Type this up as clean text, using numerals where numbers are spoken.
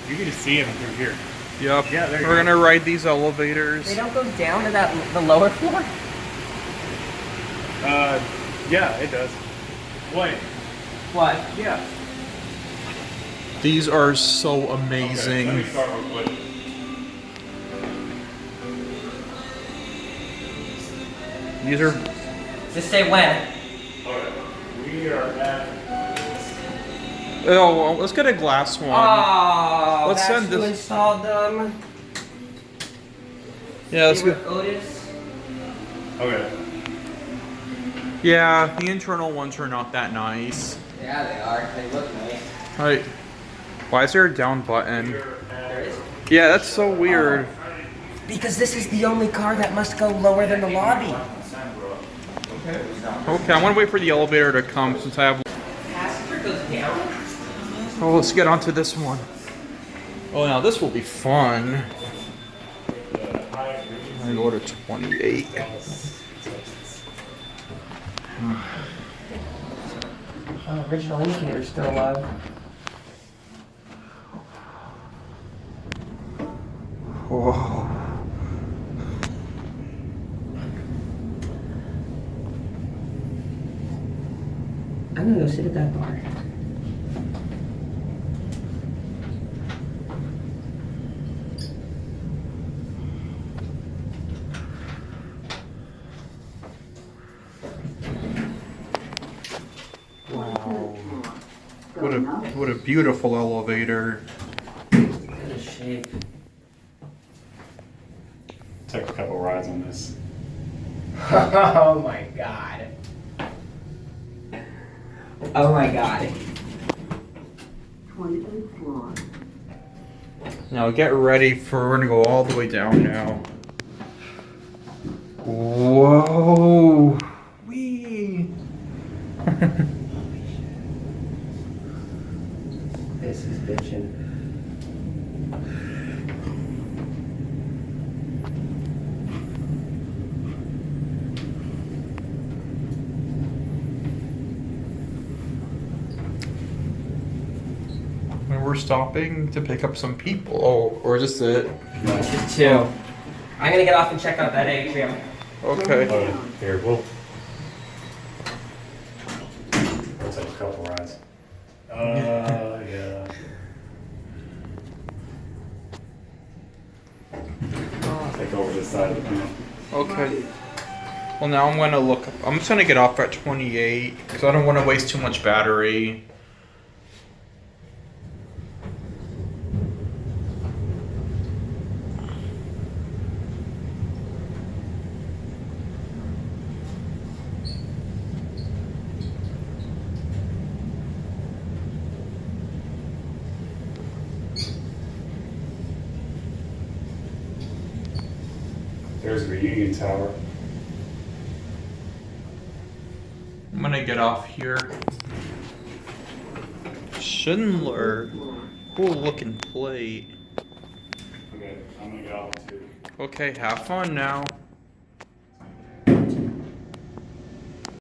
You can just see them through here. Yep. Yeah, there you We're go. gonna ride these elevators. They don't go down to the lower floor? Yeah, it does. What? What? Yeah. These are so amazing. Okay, let me start real quick. These are. Just say when. Okay. We are at. Oh, well, let's get a glass one. Oh, Let's that's send who this- installed them. Yeah, let's They were get. Otis. Okay. Yeah, the internal ones are not that nice. Yeah, they are. They look nice. Alright. Why is there a down button? There is. Yeah, that's so weird. Because this is the only car that must go lower than the lobby. Okay, I'm gonna wait for the elevator to come since I have. Passenger goes down. Oh, let's get onto this one. Oh, now this will be fun. I go to 28. Original indicator's still alive. Whoa. I'm gonna go sit at that bar. Wow. What a beautiful elevator. Good shape. Took a couple rides on this. Oh my god. Oh my god. 28th floor. Now get ready for, we're gonna go all the way down now. Whoa. Wee. This is bitchin'. And we're stopping to pick up some people. Oh, or is this it? This is two. I'm gonna get off and check out that atrium. Okay. Here, we'll take a couple rides. Yeah. Take over this side of the panel. Okay. Well, now I'm gonna look. I'm just gonna get off at 28 because I don't want to waste too much battery. There's the Union Tower. I'm gonna get off here. Schindler. Cool looking plate. Okay, I'm gonna get off too. Okay, have fun now.